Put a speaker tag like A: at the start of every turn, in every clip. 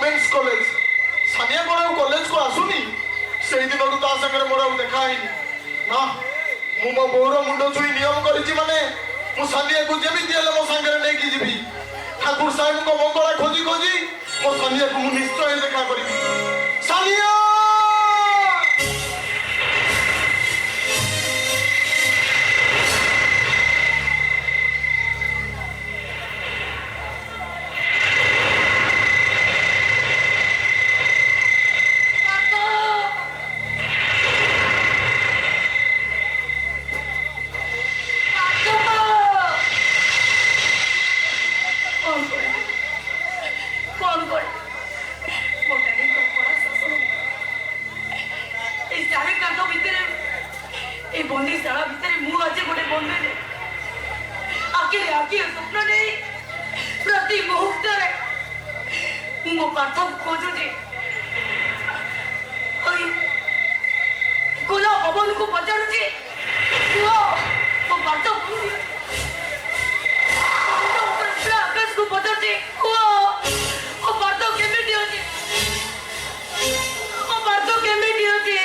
A: Women's college Sania कोन college को आसुनी से दिन तो ता संगे मोर देखा ही ना मु मो बोर मुंड छुई नियम करिछि माने मु सानिया को जेमी दिले मो संगे नै की जीबी ठाकुर साहब को मंगला खोजी खोजी मो सानिया को मु निश्चय देखा करिबी सानिया
B: बंदीशाला भितर मु आज गोटे बंदी आखिर आखिर स्वप्न नहीं प्रति मुहूर्त मो पाठ खोजुची खुला पवन को पचारुची मो पाठ आकाश को पचारुची मो पाठ केमिटी अछि मो पाठ केमिटी अछि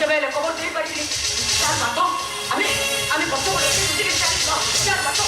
B: କେବେ ହେଲେ ଖବର ଦେଇପାରିବିନି ଚାଲ ବାଟ ଆମେ ପଛ ପଟେ ଚାଲ ବାଟ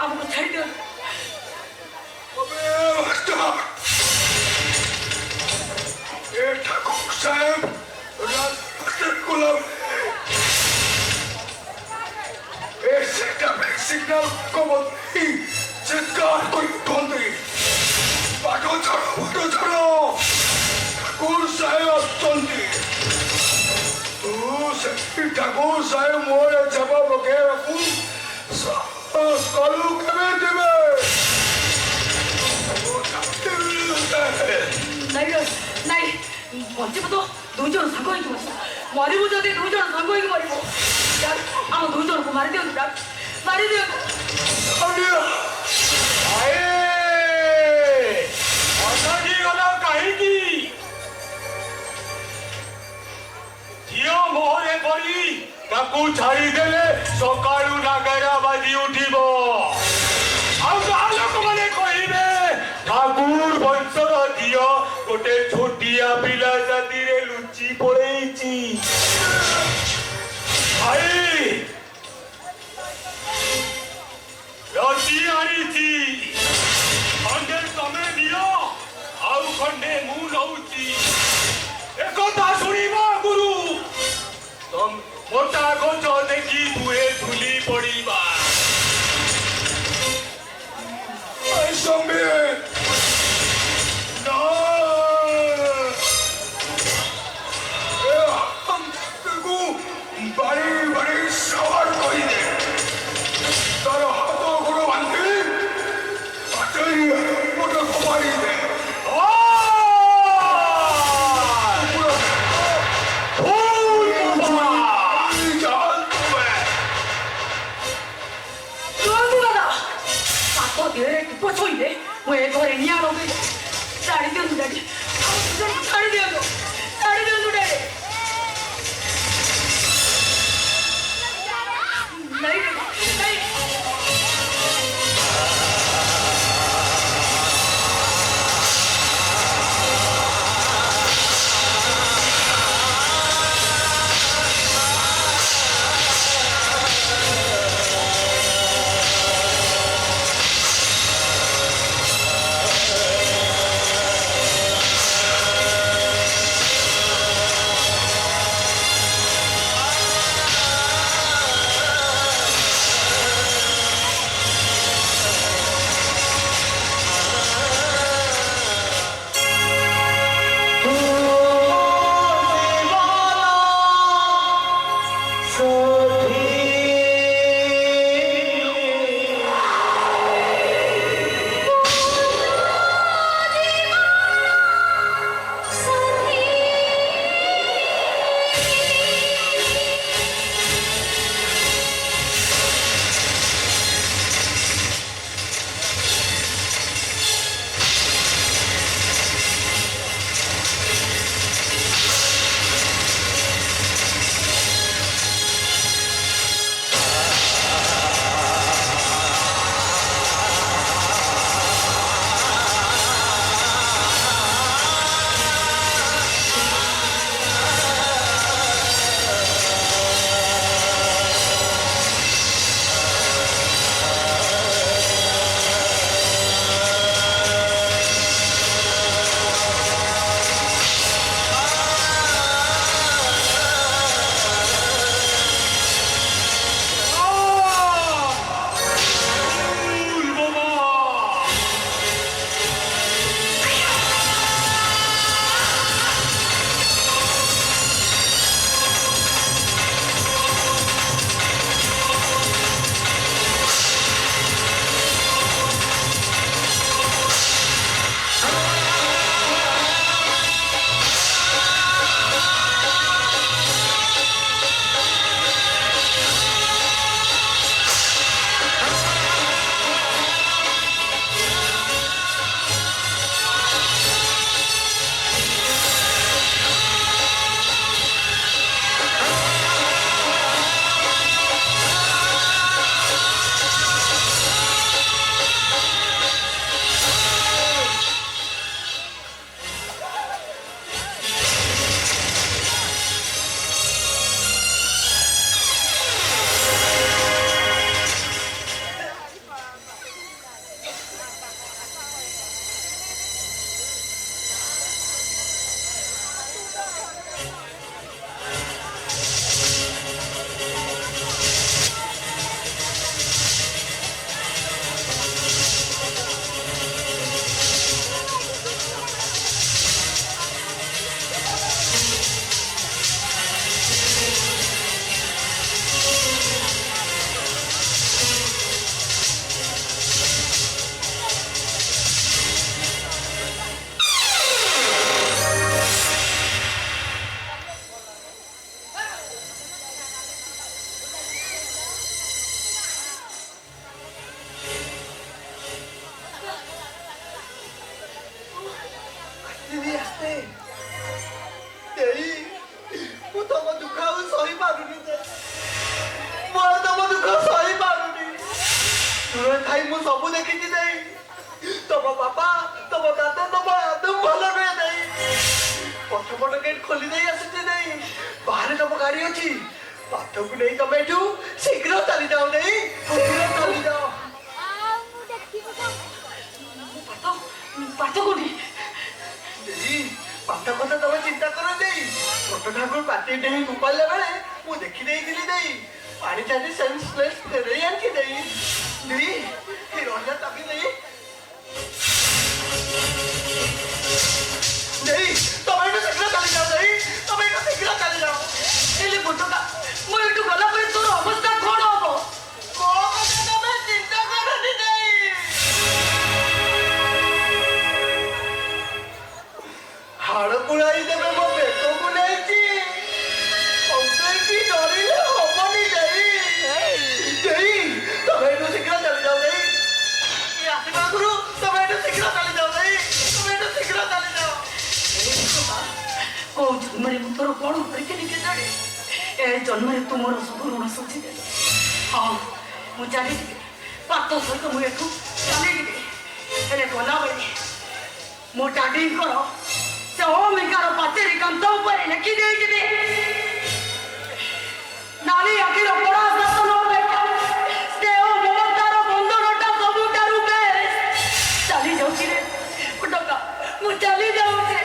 B: ଆମକୁ ଛାଡ଼ି ଦିଅନ୍ତୁ
C: ठाकुर साहब सिग्नल को चित्कार कोई ढूंढी बाटो छोड़ो ठाकुर साहब चंदी ठाकुर साहब मोरे जवाब वगैरह कलू कमे देवे
B: ନାଇଁ ବଞ୍ଚିବ ତ ଦୁଇ ଜଣ ସାଙ୍ଗ ହେଇକି ବସିବ ମରିବୁ ଯଦି ଦୁଇ ଜଣ ସାଙ୍ଗ ହେଇକି ମରିବ ଆମ ଦୁଇ ଜଣକୁ ମାରି ଦିଅନ୍ତୁ ମାରି ଦିଅନ୍ତୁ
C: କାହିଁକି ଝିଅ ମୋହରେ ପଡ଼ି ତାକୁ ଛାଡ଼ିଦେଲେ ସକାଳୁ ନାଗରା ବାଜି ଉଠିବ ଆଉ ଗାଁ ଲୋକମାନେ କହିବେ ଠାକୁର ବଂଶର ଝିଅ ଗୋଟେ ଛୋଟିଆ ପିଲା ସାଥିରେ ଲୁଚି ପଳେଇଛି ଭାଇ ରସି ଆଣିଛି ଖଣ୍ଡେ ତମେ ନିଅ ଆଉ ଖଣ୍ଡେ ମୁଁ ନଉଛି ଏକଥା ଶୁଣିବ ଗୁରୁ ମୋଟା ଗଛ ଦେଖି ଦୁହେଁ ଝୁଲି ପଡ଼ିବା
B: ମୁଁ ଏ ଘରେ ନିଆଁ ଲଗେଇ ଛାଡ଼ି ଦିଅନ୍ତୁ ଡାଡି ଛାଡ଼ି ଦିଅନ୍ତୁ ଡାଡି
A: ଖାଇ ମୁଁ ସବୁ ଦେଖିଛି ଦେଇ। ତମ ବାପା ତମ ଦାଦା ତମ ଆଦମ ଭଲ ନୁହେଁ ଦେଇ। ପଛପଟ ଗେଟ୍ ଖୋଲି ଦେଇ ଆସୁଛି ଦେଇ। ବାହାରେ ତମ ଗାଡି ଅଛି। ପାଠକୁ ନେଇ ତମେ ଏଠୁ ଶୀଘ୍ର ଚାଲିଯାଅ ଦେଇ, ଶୀଘ୍ର ଚାଲିଯାଅ।
B: ପାଠ କୋଉଠି?
A: ଦେଇ ପାଠ କଥା ତମେ ଚିନ୍ତା କର ଦେଇ। ଛୋଟ ଠାକୁର ପାଟି ଡେଇଁ ଫୋପାଡ଼ିଲା ବେଳେ ମୁଁ ଦେଖି ଦେଇଥିଲି ଦେଇ। ପାଣି ଛାଟି ସେନ୍ସଲେସ୍ ଫେରେଇ ଆଣିଛି ଦେଇ। ଦେଇ ଏ ରହିଲା ଚାବି ଦେଇ। ଦେଇ ତମେ ଏଠୁ ଶୀଘ୍ର ଚାଲିଯାଅ ଦେଇ, ତମେ ଏଠୁ ଶୀଘ୍ର ଚାଲିଯାଅ।
B: ହେଲେ ବୋଟକା ମୁଁ ଏଠୁ ଗଲା ପରେ ତୋର ଅବସ୍ଥା କଣ ହବ?
A: ମୋ କଥା ତମେ ଚିନ୍ତା କରନି ଦେଇ। ହାଡ଼ ପୁଳାଇ ଦେବେ ମୋ ପେଟକୁ ନେଇକି। ଅନ୍ତକି ଡରିଲେ ହବନି ଦେଇ। ଦେଇ ତମେ ଏଠୁ ଶୀଘ୍ର ଚାଲିଯାଅ ଦେଇ। ଇଏ ଆସିବା ଆଗରୁ ତମେ ଏଠୁ ଶୀଘ୍ର ଚାଲିଯାଅ ଦେଇ, ତମେ ଏଠୁ ଶୀଘ୍ର ଚାଲିଯାଅ।
B: କୋଉ ଜନ୍ମରେ ମୁଁ ତୋର କଣ କରିଥିଲି କେଜାଣି? ଏ ଜନ୍ମରେ ତୁ ମୋର ସବୁ ଋଣ ଶୁଝିଦେଲୁ। ହଁ ମୁଁ ଚାଲିଯିବି, ପାଠ ସହିତ ମୁଁ ଏଠୁ ଚାଲିଯିବି। ହେଲେ ଗଲାବେଳେ ମୋ ଡାଡିଙ୍କର ସେ ଅମିକାର ପାଚେରୀ କାନ୍ଥ ଉପରେ ଲେଖି ଦେଇଯିବି, ନାରୀ ଆଖିର ପଡ଼ା ଶାସନ ଅପେକ୍ଷା ସ୍ନେହ ମମତାର ବନ୍ଧନଟା ସବୁଠାରୁ ବେଶ। ଚାଲି ଯାଉଛି ରେ ଟଙ୍କା, ମୁଁ ଚାଲି ଯାଉଛି।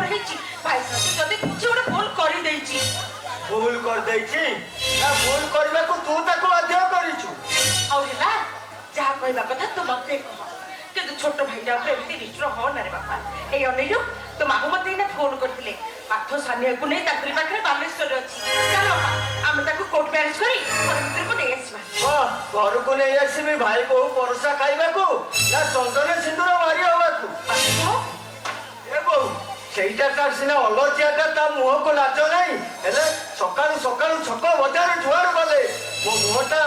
B: କଣ ହେଇଛି ଭାଇ ସାଥି ଯଦି କିଛି ଗୋଟେ ଭୁଲ କରିଦେଇଛି
D: ଭୁଲ କରିଦେଇଛି ନା ଭୁଲ କରିବାକୁ ତୁ ତାକୁ ବାଧ୍ୟ କରିଛୁ
B: ଆଉ ହେଲା ଯାହା କହିବା କଥା ତୁ ମତେ କହ କିନ୍ତୁ ଛୋଟ ଭାଇଟା ଉପରେ ଏମିତି ନିଷ୍ଠୁର ହ ନା ରେ ବାପା ଏଇ ଅନେଇଲୁ ତୋ ମାମୁଁ ମତେ ଏଇନା ଫୋନ କରିଥିଲେ ପାଠ ସାନିଆକୁ ନେଇ ତାଙ୍କରି ପାଖରେ ବାଲେଶ୍ୱରରେ ଅଛି ଚାଲ ବାପା ଆମେ ତାକୁ କୋର୍ଟ ମ୍ୟାରେଜ କରି ଘର ଭିତରକୁ ନେଇ ଆସିବା
D: ହଁ ଘରକୁ ନେଇ ଆସିବି ଭାଇ ବୋହୁ ପରସା ଖାଇବାକୁ ନା ଚନ୍ଦନ ସିନ୍ଦୁର ମାରି ହବାକୁ ଏ ବୋହୁ ସେଇଟା ତାର ସିନା ଅଲଜିଆଟା ତା ମୁହଁକୁ ଲାଜ ନାହିଁ ହେଲେ ସକାଳୁ ସକାଳୁ ଛକ ବଜାର ଯୁଆଡୁ ଗଲେ ମୋ ମୁହଁଟା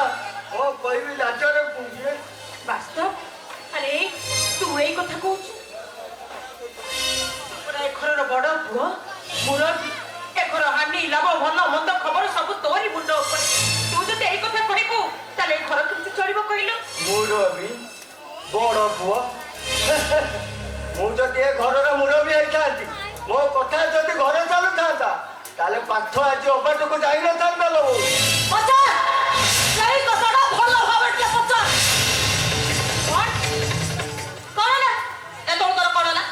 D: କଣ କହିବି ଲାଜରେ ପୁଞ୍ଜିଏ
B: ବାସ୍ତବ ଆରେ ତୁ ଏଇ କଥା କହୁଛୁ ଏ ଘରର ବଡ ପୁଅ ମୁରବି ଏ ଘର ହାନି ଲାଭ ଭଲ ମନ୍ଦ ଖବର ସବୁ ତୋରି ମୁଣ୍ଡ ଉପରେ ତୁ ଯଦି ଏଇ କଥା କହିବୁ ତାହେଲେ ଏ ଘର କେମିତି ଚଳିବ କହିଲୁ
D: ମୁରବି ବଡ ପୁଅ ମୁଁ ଯଦି ଏ ଘରର ମୁରବି ହେଇଥାନ୍ତି ମୋ କଥା ଯଦି ଘରେ ଚାଲୁଥାନ୍ତା ତାହେଲେ ପାଠ ଆଜି ଅବାଟକୁ ଯାଇନଥାନ୍ତା ଲୋ
B: ପଚାର ସେଇ କଥାଟା ଭଲ ଭାବରେ ଟିକେ ପଚାର କଣ ନା ଏ ତୋର କଣ ନା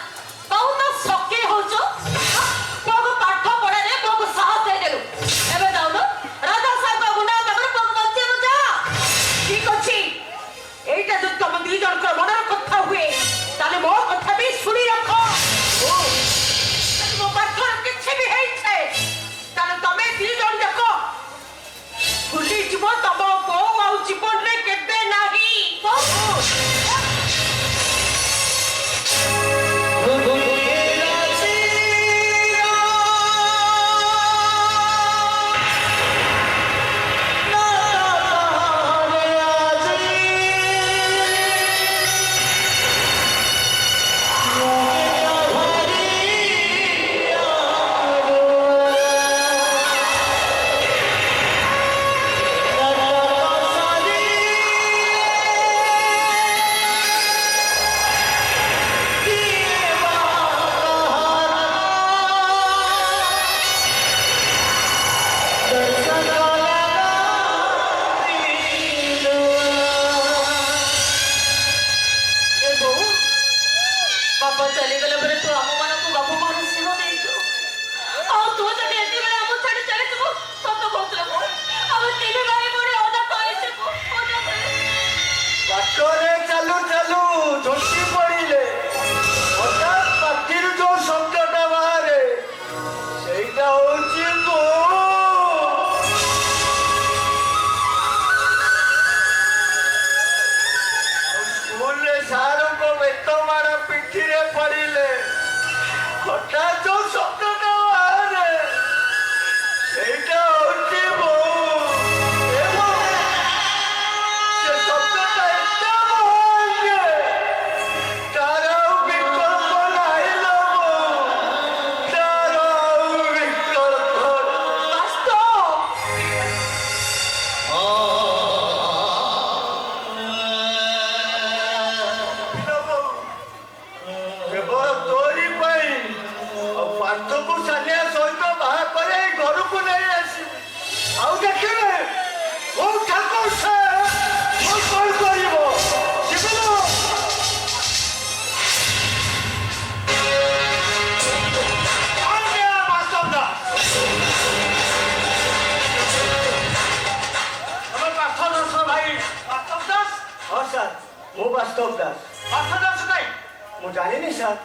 B: ବହୁତ ସକି ହଉଛୁ ପୁଅକୁ ପାଠ ପଢାରେ ପୁଅକୁ ସାହସ ଦେଇଦେଲୁ ଏବେ ଯାଉନୁ ରାଜା ସାହେବ ଗୁଣ୍ଡା ତାପରେ ପୁଅକୁ ବଞ୍ଚେଇବୁ ଯା ଠିକ ଅଛି ଏଇଟା ଯଦି ତମ ଦି ଜଣଙ୍କର ମନର କଥା ହୁଏ ତାହେଲେ ମୋ କଥା ବି ଶୁଣି ରଖ ମୋ ପାଠର କିଛି ବି ହେଇଛେ ତାହେଲେ ତମେ ଦି ଜଣ ଯାକ ଭୁଲିଯିବ ତମ ବୋଉ ଆଉ ଜୀବନରେ କେବେ ନାହିଁ ବାପା ଚାଲିଗଲା ପରେ ତୁ ଆମମାନଙ୍କୁ ବାପା ମାର ସ୍ନେହ ଦେଇଛୁ ଆଉ ତୁ ଯଦି ଏତେବେଳେ ଆମ ଛାଡ଼ି ଚାଲିଯିବୁ ସତ କହୁଥିଲା ଆମେ ତିନି ଭାଇ ଭଉଣୀ ଅନାଥ ହେଇଯିବୁ
D: ବାଟରେ ଚାଲୁ ଚାଲୁ ଝୁଣ୍ଟି ପଡ଼ିଲେ ହଠାତ୍ ପାଟିରୁ ଯୋଉ ଶବ୍ଦଟା ବାହାରେ ସେଇଟା ହଉଛି ସ୍କୁଲରେ ସାରଙ୍କ ବେତ ମାଡ଼ ପିଠିରେ ପଡ଼ିଲେ ହଠାତ୍ ଯୋଉ ଶବ୍ଦଟା ବାହାରେ ସେଇଟା ହଉଛି ସେ ଶବ୍ଦଟା ଏତେ ମହାନ ଯେ ତାର ଆଉ ବିକଳ୍ପ ନାହିଁ ଲୋ ତାର ଆଉ ବିକଳ୍ପ
B: ବାସ୍ତବ
D: କେବଳ ତୋରି ପାଇଁ ଆଉ ପାଠକୁ ସାନିଆ ସହିତ ବାହା କରି ଏଇ ଘରକୁ ନେଇ ଆସିବି ଆଉ ଦେଖିବେ କୋଉ ଠାକୁର ସେ କଣ କରିବ ଯିବିନ ହଁ ସାର୍ ମୁଁ ବାସ୍ତବ ଦାସ ମୁଁ ଜାଣିନି ସାର୍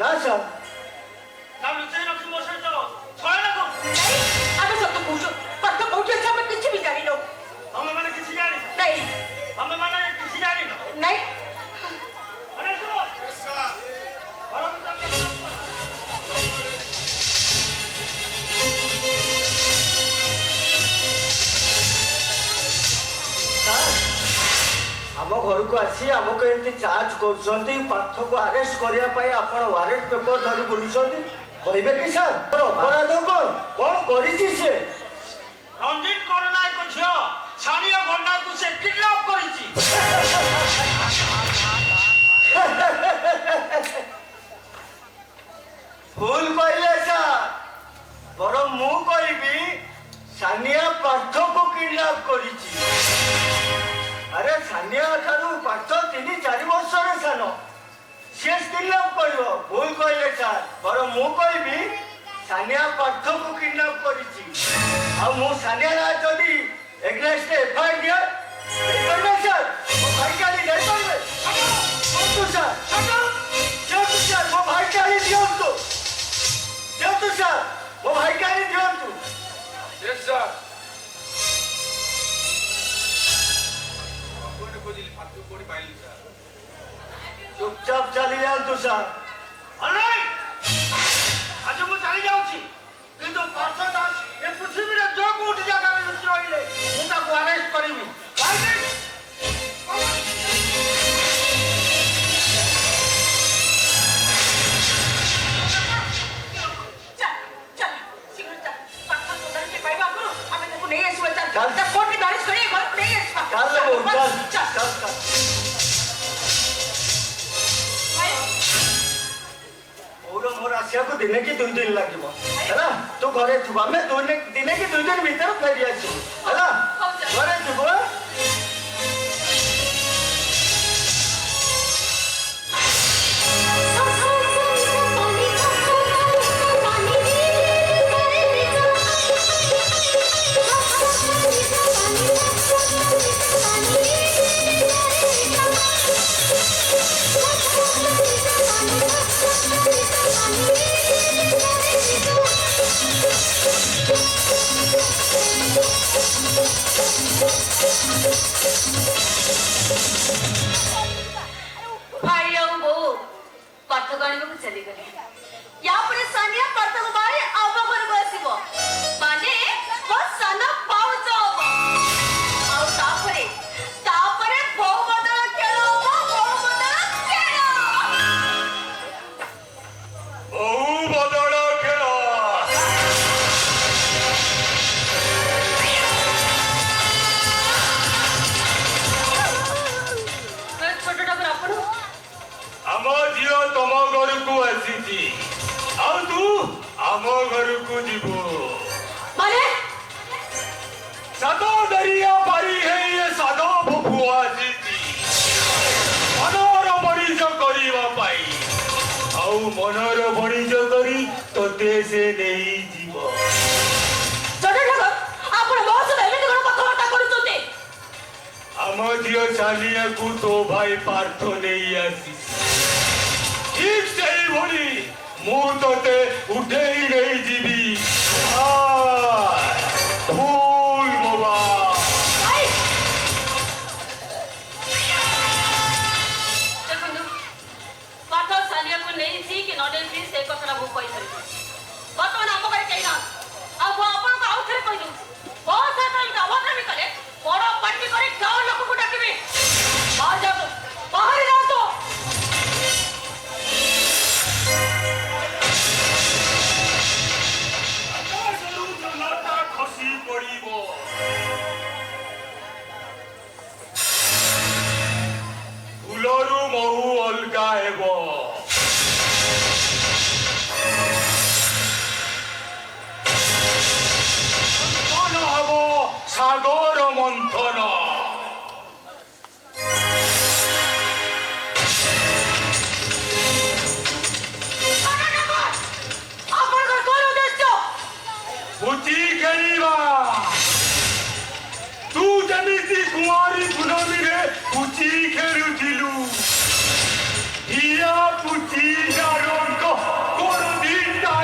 D: ନା ସାର୍
B: ଆମେ ସତ କହୁଛୁ ପାଠ କୋଉଠି ଅଛି ଆମେ କିଛି ବି ଜାଣିନୁ ନାଇଁ ନାଇଁ
D: ଆମ ଘରକୁ ଆସି ଆମକୁ ଏମିତି ଚାର୍ଜ କରୁଛନ୍ତି ପାଠକୁ ଆରେଷ୍ଟ କରିବା ପାଇଁ ଆପଣ ୱାରେଣ୍ଟ ପେପର ଧରି ବୁଲୁଛନ୍ତି କହିବେ କି ସାର୍ ଅପରାଧ କଣ କରିଛି ସେ
C: ରଞ୍ଜିତ କରୁଣା ଏକ ଝିଅ ଛାଣିଆ ଗଣ୍ଡାକୁ ସେ କିଡନାପ କରିଛି
D: ଭୁଲ କହିଲେ ସାର୍ ବରଂ ମୁଁ କହିବି ସାନିଆ ପାଠକୁ କିଡନାପ କରିଛି ଆରେ ସାନିଆ ଠାରୁ ପାଠ 3-4 ବର୍ଷର ସାନ বিশেষ কিডন্যাপ করব ভুল কইলে স্যার বড় মু কইবি সানিয়া পার্থକୁ কিডন্যাপ করেছি আর মু সানিয়া না যদি এগেইনস্ট এফআইআর দিয়ে করবে স্যার ও ভাই কালি দেই করবে তো স্যার যেহেতু স্যার ମୋ ଭାଇ କାଲି ଦିଅନ୍ତୁ ଯେହେତୁ ସ୍যার ମୋ ଭାଇ କାଲି ଦିଅନ୍ତୁ
E: Yes, sir. କୋଉଠି ଖୋଜିଲି ପାତ୍ର କୋଉଠି ପାଇଲି ସାର୍
D: ଚୁପଚାପ ଚାଲି ଯାଆନ୍ତୁ ସାର୍
C: অলরাইট আজ মু চালি যাচ্ছি কিন্তু পার্থ দাস এ পৃথিবীর যে কোটি জায়গায় লুচি রইলে মু তাকে আরেস্ট করিবি
B: ଚାଲ ଚାଲ ଶୀଘ୍ର ଚାଲ ପାଠ ତୋଦାରକି ପାଇବା ଆଗରୁ ଆମେ ତାକୁ ନେଇ ଆସିବା ଚାଲ
D: ଚାଲ।
B: ତା କୋର୍ଟରେ ଦାରିଶ କରି ଏ ଘରକୁ ନେଇ ଆସିବା
D: ଚାଲ ବୋଉ, ଚାଲ
B: ଚାଲ
D: ଚାଲ ଚାଲ
B: ଭାଇ
D: ମୋର ମୋର ଆସିବାକୁ ଦିନେ କି 2 ଦିନ ଲାଗିବ ହେଲା ତୁ ଘରେ ଥିବୁ ଆମେ ଦିନେ କି 2 ଦିନ ଭିତରେ ଫେରି ଆସିବୁ ହେଲା
B: ହଉ ଚାଲ।
D: ଘରେ ଥିବୁ ଆଁ?
B: ଭାଇ ଆଉ ବୋଉ ପାଠକୁ ଆଣିବାକୁ ଚାଲିଗଲେ ୟା ପରେ ସାନିଆ ପାଠକୁ ବାହାରି ଆମ ଘରକୁ ଆସିବ ମାନେ ମୋ ସାନ ପାଉଛ ହବ ଆଉ ତାପରେ ବୋଉ ବଦଳ ଖେଳ ହବ ବୋଉ ବଦଳ ଖେଳ
E: ବହୁ ବଦଳ ଖେଳ
B: ଛୋଟ ଠାକୁର ଆପଣ
E: ଆମ ଝିଅ ତମ ଘରକୁ ଆସିଛି ଆଉ ତୁ ଆମ ଘରକୁ ଯିବୁ
B: ମାନେ
E: ସାଦ ଦରିଆ ପାରି ହେଇ ଏ ସାଦ ପୁଅ ଆସିଛି ମନର ବଣିଜ କରିବା ପାଇଁ ଆଉ ମନର ବଣିଜ କରି ତୋତେ ସେ ନେଇଯିବ
B: ଛୋଟ ଠାକୁର ଆପଣ ମୋ ସହିତ ଏମିତି କଣ କଥାବାର୍ତ୍ତା କରୁଛନ୍ତି
E: ଆମ ଝିଅ ସାନିଆକୁ ତୋ ଭାଇ ପାର୍ଥ ନେଇ ଆସିଛି ଠିକ ସେଇଭଳି ମୁଁ ତୋତେ ଉଠେଇ ନେଇଯିବି ଭୁଲ ମୋବା
B: ଦେଖନ୍ତୁ ପାଠ ସାଲିଆକୁ ନେଇଛି କି ନ ନେଇଛି ସେ କଥାଟା ମୁଁ କହିପାରିବି ବର୍ତ୍ତମାନ ଆମ ଘରେ କେହି ନାହାନ୍ତି ଆଉ ମୁଁ ଆପଣଙ୍କୁ ଆଉ ଥରେ କହିଦେଉଛି ମୋ ସହିତ ଏମିତି ଅଭଦ୍ରାମି କଲେ ବଡ଼ ପାର୍ଟି କରି ଗାଁ ଲୋକଙ୍କୁ ଡାକିବି ବାହାରି ଯାଆନ୍ତୁ ବାହାରି ଯାଆନ୍ତୁ
E: ଖସି ପଡିବ ଫୁଲରୁ ମହୁ ଅଲଗା ହେବ ମନ୍ଥନ ହେବ ସାଗର ମନ୍ଥନ
B: ଆପଣଙ୍କର କଣ ଉଦ୍ଦେଶ୍ୟ
E: ପୁଚି ଖେଳିବା ତୁ ଯେମିତି କୁଆଁରୀ ପୂନମୀରେ ପୁଚି ଖେଳୁଥିଲୁ ହିଆ ପୁଚିର ରଙ୍ଗ କଣ ଦିଟା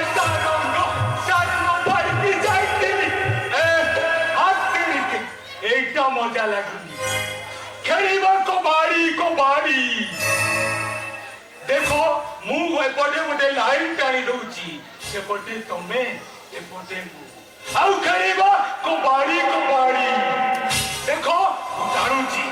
E: ରଙ୍ଗ ସାନ ପାଇକି ଯାଇଥିଲି এইটা মজা লাগুনি খেলিবা কবাড়ি কবাড়ি দেখো মু এপটে গোটে লাইন টাଣି দଉଛି সেপটে তমে এপটে মু ଆଉ ଖେଳିବା କବାଡି କବାଡି ଦେଖ ମୁଁ ଜାଣୁଛି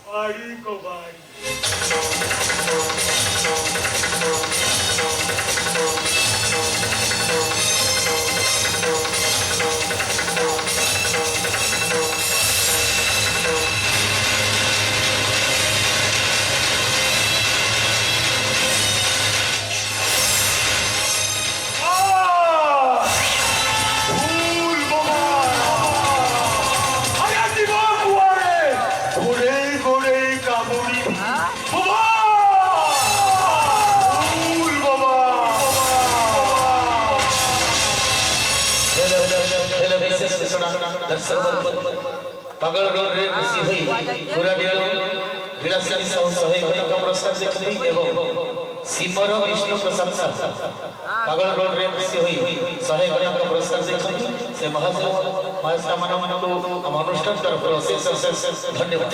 E: କବାଡି କବାଡି
F: हेलो विशेष सुना दर्शक पागल रोड रे खुशी हुई पूरा दिल विलासिनी सह सहे घटक पुरस्कार देखती एवं सिमर विष्णु प्रसाद पागल रोड रे खुशी हुई सहे घटक पुरस्कार देखती से महाजन महास्था मन को हम अनुष्ठान तरफ अशेष धन्यवाद।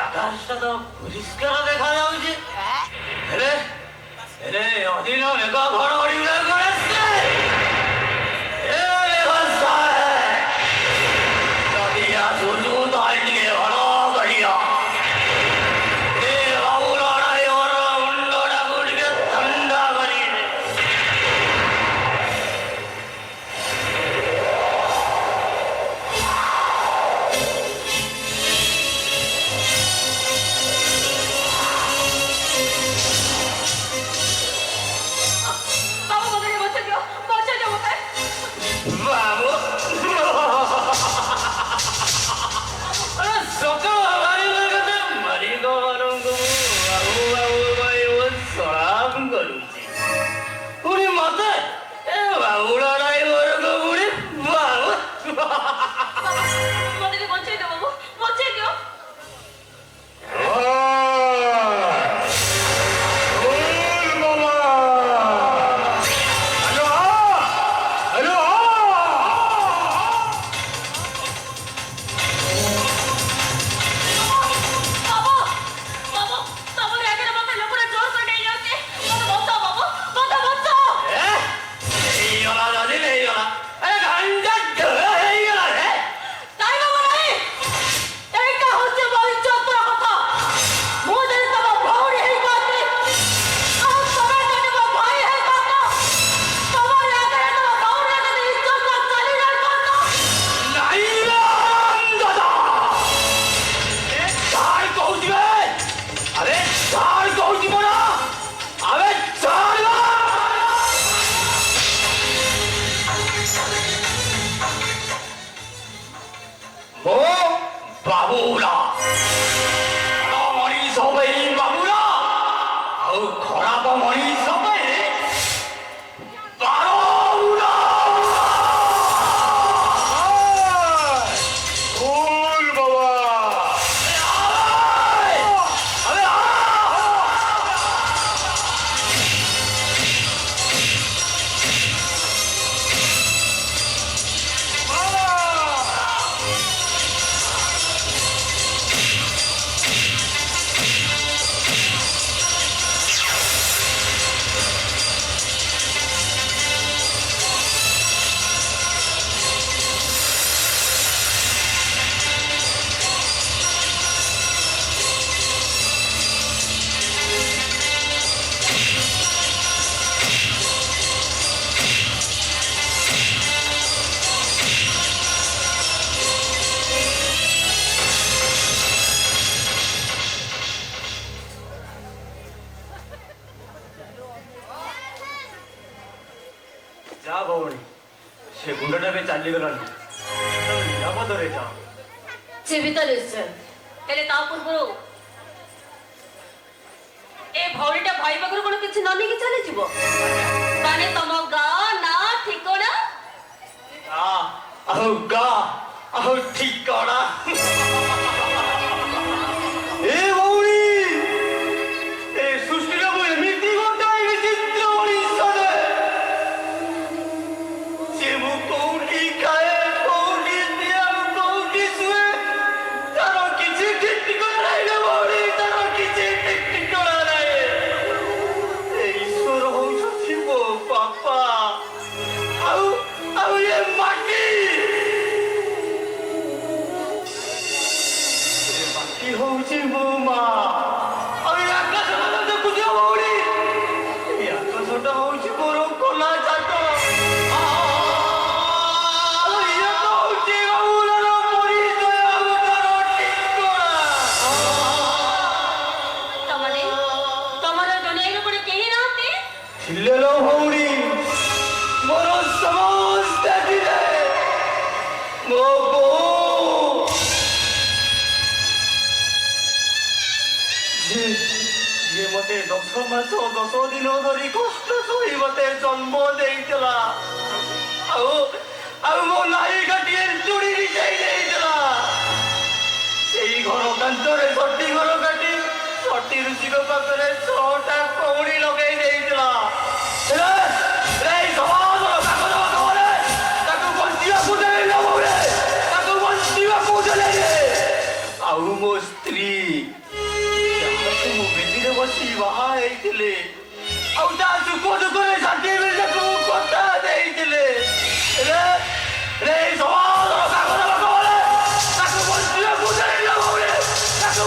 D: আকাশটা তো পরিষ্কার দেখা যাচ্ছে। এরে এরে অদিন মেঘ ঘড়ঘড়ি উড়ে করেছে। এ মেঘ সাহেব নদিয়া শুধু তাই দিকে ভালো করিয়া এ বাবু লড়াই ওর মুন্ডটা গুড়িকে ঠান্ডা করিয়ে ସେ ଗୁଣ୍ଡଟା ବି ଚାଲିଗଲାଣି ନିରାପଦରେ ଯାଅ।
B: ଜୀବିତ ନିଶ୍ଚୟ, ହେଲେ ତା ପୂର୍ବରୁ ଏ ଭଉଣୀଟା ଭାଇ ପାଖରୁ କଣ କିଛି ନ ନେଇକି ଚାଲିଯିବ? ମାନେ ତମ ଗାଁ ନା ଠିକଣା?
D: ଆଉ ଗା ଆଉ ଠିକଣା। ଏ ଭଉଣୀ, ଏ ସୃଷ୍ଟିରେ ମୁଁ ଏମିତି ଗୋଟାଏ ବିଚିତ୍ର ମଣିଷଟେ, ଯେ ମୁଁ କୋଉଠି ଖାଏ, କୋଉଠି ପିଏ, ଆଉ କୋଉଠି ଶୁଏ, ତାର କିଛି ଠିକ୍ ଠିକଣା ନାହିଁ ରେ ଭଉଣୀ, ତାର କିଛି ଠିକ୍ ଠିକଣା ନାହିଁ। ଏ ଈଶ୍ୱର ହଉଛନ୍ତି ମୋ ବାପା, ଆଉ ଏ ମାଟି ହଉଛି ମୋ ମା, ଆଉ ଏ ଆକାଶଟା ଦେଖୁଛ ଭଉଣୀ, ଏ ଆକାଶଟା ହଉଛି ମୋର କଲା ଚାଟ, ଇଏ ତ ହଉଛି ଗୌରର ପରିଚୟ, ଗୋଟାର ଠିକଣା।
B: ତମର ଦୁନିଆରେ କଣ କେହି ନାହାନ୍ତି?
D: ଥିଲେ ଲୋ ଭଉଣୀ, ମୋର ସମସ୍ତେ ଥିଲେ, ମୋ ବୋଉ ଯିଏ ମତେ 10 ମାସ 10 ଦିନ ଧରି କଷ୍ଟ ସହି ମତେ ଜନ୍ମ ଦେଇଥିଲା, ଆଉ ମୋ ନାଇ କାଟିଏ ଚୁଡ଼ି ବିଛାଇ ଦେଇଥିଲା। ସେଇ ଘର କାନ୍ଥରେ 6ଟି ଘର କାଟି 6ଟି ଋଷିଙ୍କ ପାଖରେ 6ଟା କଉଡ଼ି ଲଗେଇ ଦେଇଥିଲା। ତାକୁ ବଞ୍ଚିବାକୁ ଦେଲେ, ତାକୁ ବଞ୍ଚିବାକୁ ଦେଲେ। ଆଉ ମୋ ସ୍ତ୍ରୀ ମୁଁ ବେଦିରେ ବସି ବାହା ହେଇଥିଲେ, ଆଉ ତା ସୁଖ ଦୁଃଖରେ ଷାଠିଏ ବେଳକୁ କଥା ଦେଇଥିଲେ। ସମାଜର କାଗଜ ପାଖରେ ତାକୁ ବଞ୍ଚିବାକୁ ଦେଲେ, ତାକୁ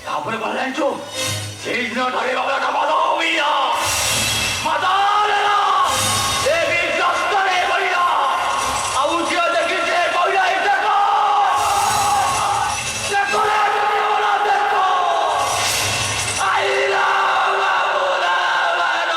D: ତାପରେ କଣ ଜାଣିଛୁ? ସେଇଦିନ ଠାରେ ବାବାଟା ମାଦ ହଇଲା, ମାଦ ନେଲା, ଏ ବିଶ୍ୱସ୍ତରେ ବଳିଲା। ଆଉ ଝିଅ ଦେଖି ସେ କହିଲା, ଦେଖ ଆଇଲା ବାବୁଲା ବାର, ଆଇଲା ବାବୁଲା ବାର।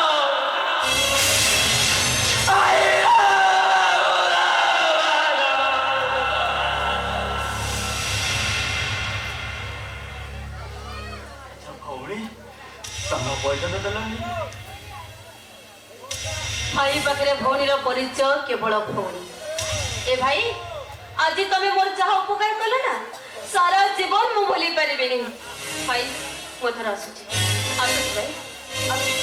D: ଭଉଣୀ, ତମ ପଇସା ତ ଦେଲାନି।
B: ଭାଇ ପାଖରେ ଭଉଣୀର ପରିଚୟ କେବଳ ଭଉଣୀ। ଏ ଭାଇ, ଆଜି ତମେ ମୋର ଯାହା ଉପକାର କଲ ନା, ସାରା ଜୀବନ ମୁଁ ଭୁଲି ପାରିବିନି। ଭାଇ, ମୁଁ ଥର ଆସୁଛି ଭାଇ, ଆସୁଛି।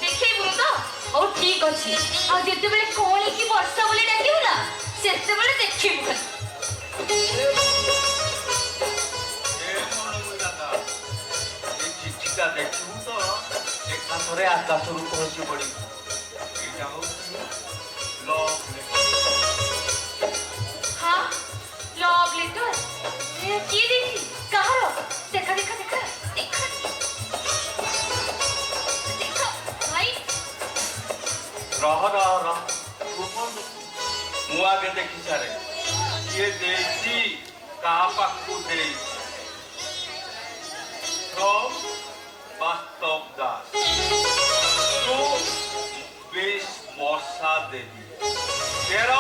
B: ଦେଖେଇବୁନି ତ? ହଉ ଠିକ ଅଛି। ଆଉ ଯେତେବେଳେ କୋଳି କି ବର୍ଷା ବୋଲି ଡାକିବୁ ନା, ସେତେବେଳେ ଦେଖିବୁ ଖାଲି।
D: ଚିଠିଟା ଦେଖିବୁ ତ ଏକାଥରେ ଆକାଶରୁ ପହଞ୍ଚି ପଡିବୁ। ଏଇଟା ହଉଛି ଲଭ୍ ଲେଟର।
B: ହଁ, ଲଭ୍ ଲେଟର। କିଏ ଦେଇଛି? କାହାର? ଦେଖା ଦେଖା ଦେଖା ଦେଖା ଦେଖା ଭାଇ।
D: ରହ ମୁଁ ଆଗେ ଦେଖି ସାରେ କିଏ ଦେଇଛି, କାହା ପାଖକୁ ଦେଇଛି। ବାସ୍ତବ ଦାସ, ତୁ 20 ବର୍ଷା ଦେବୀ, ତେର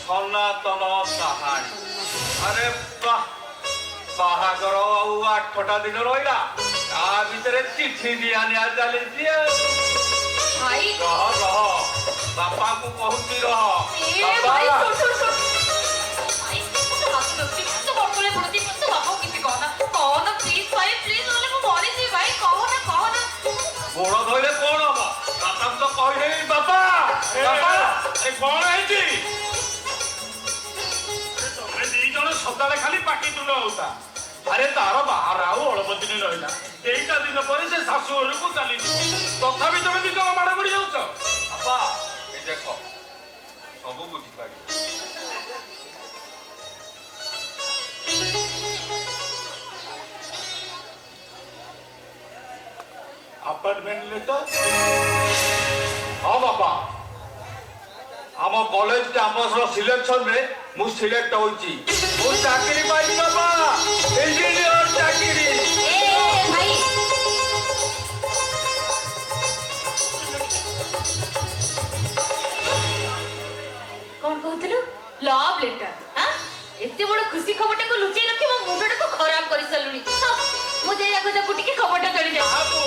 D: ସନାତନ କାହାଣୀ। ଆରେ ବାহ, ବାହାଘର ଆଉ 8ଟା ଦିନ ରହିଲା, ତା ଭିତରେ ଚିଠି ଦିଆ ନିଆ ଚାଲିଛି।
B: ଭାଇ
D: ରହ, ବାପାକୁ କହୁଛି ରହ।
B: ଭାଇ ତ ବାପା କିଛି କହନା ପ୍ଲିଜ ଭାଇ।
E: ଏ କଣ ହେଇଛି? ତମେ ଦି ଜଣ ସଦାବେଳେ ଖାଲି ପାଟି ତୁଣ୍ଡ ହଉତା। ଆରେ ତାର ବାହାର ଆଉ ଅଳ୍ପ ଦିନ ରହିଲା। ଏଇଟା ଦିନ ପରେ ସେ ଶାଶୁ ଘରକୁ ଚାଲିଯିବ। ତଥାପି ତମେ ଦି ଜଣ ମାଡ଼ ପଡ଼ି ଯାଉଛ।
G: ବାପା ଏ ଦେଖ ସବୁ ବୁଝିପାରିବ।
E: अपार्टमेंट ले तो
G: हाँ बापा आम कॉलेज कैंपस रो सिलेक्शन में मु सिलेक्ट होइची। मु चाकरी पाई बाबा इंजीनियर चाकरी।
H: भाई कौन कहतलु लव लेटर हां एते बड़ खुशी खबरटा को लुचै रखी मो मुंडटा को खराब कर सलुनी मु जे आगो जा पुटी के खबरटा चली जा
E: बाबू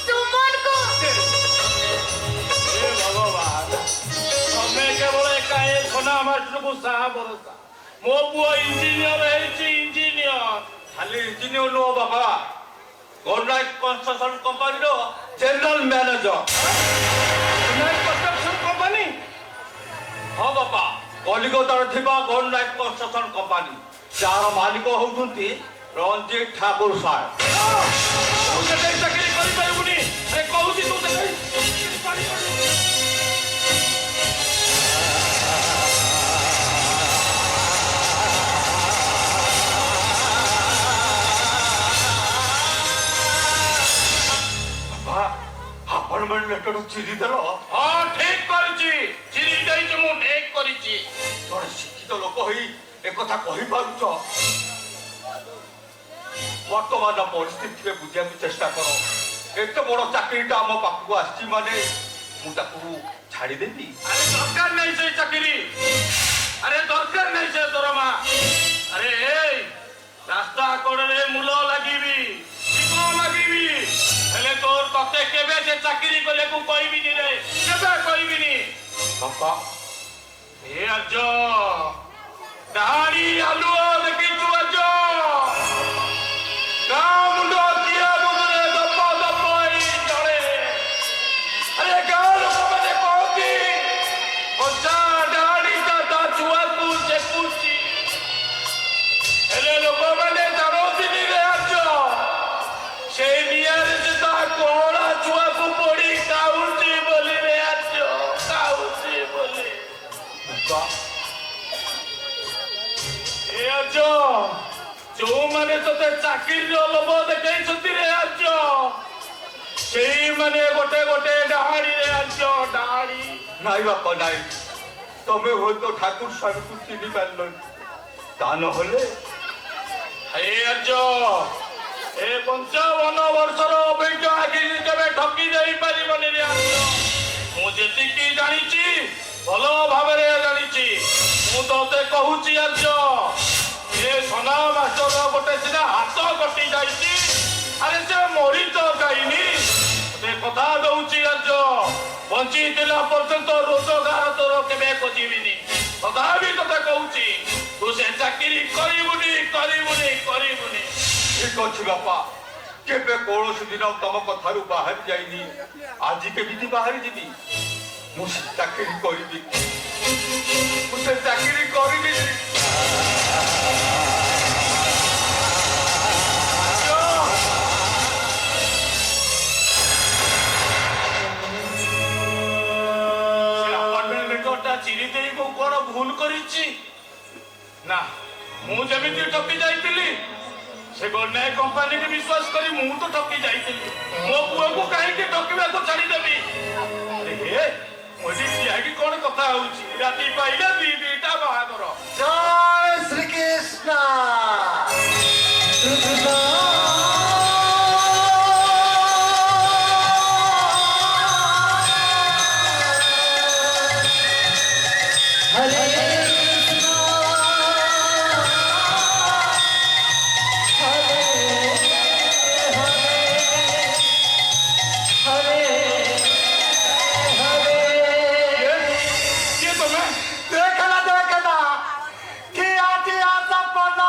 H: सुमन को
E: ए भगवान हमें केवल एका ए सोना मास्टर को साहा भरोसा मो पुआ इंजीनियर है इंजीनियर
G: खाली इंजीनियर नो बाबा गवर्नमेंट कंस्ट्रक्शन कंपनी रो जनरल मैनेजर।
E: कंस्ट्रक्शन कंपनी
G: हाँ बापा कलिकतार थिबा गवर्नमेंट कंस्ट्रक्शन कंपनी जार मालिक होउथुंती रंजीत ठाकुर साहेब।
E: तू से चाकरी करि पाइबुनी अरे कहूची तू से
G: अपार्टमेंट लेटर चिरी देल
E: हां ठीक करछि चिरी देइ जे मु ठीक करछि।
G: जड़े शिक्षित लोक होई एक कथा कहि पारुछ वर्तमान परिस्थिति के बुझा चेष्टा करो। एते बड़ चाकरीटा आम पाखକୁ आछि माने मु ताकू छाड़ी देबी।
E: अरे दरकार नहीं से चाकरी अरे दरकार नहीं से दरमा अरे ए रास्ता कोड़े मूल लागिबी जीवन लागिबी हेले तोर तते केबे से चाकरी कोले को कहबी नी रे केबे कहबी नी
G: बापा
E: ए अजो दाढ़ी आलू देखि तू अजो मुंडो किया मुंडे दप्पा दप्पा ही चढ़े अरे गाँव लोग मैंने कहती बच्चा दाढ़ी का छुआ तू से पूछी हेले लोग मैंने जानो दिनी रे अजो से नियर से ता कोड़ा छुआ को पड़ी काउंटी बोली रे अजो काउंटी बोली
G: बापा
E: ए अजो जो माने तोते चाकरी लोभ देखै छथि रे अजो सेही माने गोटे गोटे डाहाड़ी रे अजो डाहाड़ी
G: नाई बापा नाई तमे हो तो ठाकुर साहेब को चिनी पारलो ता न होले
E: ए अजो ए 55 वर्षर अभिज्ञ आगे केबे ठकी जाई परिबनी रे अजो मु जेतिकी जानिची भलो भाबरे जानिची मु तोते कहूची अजो ए सोना मास्टर गोटे सिना हाथ कटी जाइची अरे से मरी तो जाइनी ते कथा दउची अजो बंची दिला पर्यंत रोजगार तोर केबे खोजिबिनी कथा भी तोते कहूची तू से चाकरी करिबुनी करिबुनी करिबुनी
G: ठीक अछि बापा केबे कोनोसी दिन तम कथारु बाहर जाइनी आज के विधि बाहर जीबी मु चाकरी करिबी मु से चाकरी करिबी।
E: चिरी देई को कोन भूल करिछि ना मु जेमिति ठकी जाइतिली से गन्नाय कंपनी के विश्वास करी मु तो ठकी जाइतिली मो पुओ को काहे के ठकीबा को छाड़ी देबी अरे हे मोदी सियागी कोन कथा होउछि राती पाइला दी बीटा बाहागर
D: जय श्री कृष्ण
E: ये तो मैं
D: देखला देखला कि आती आता पना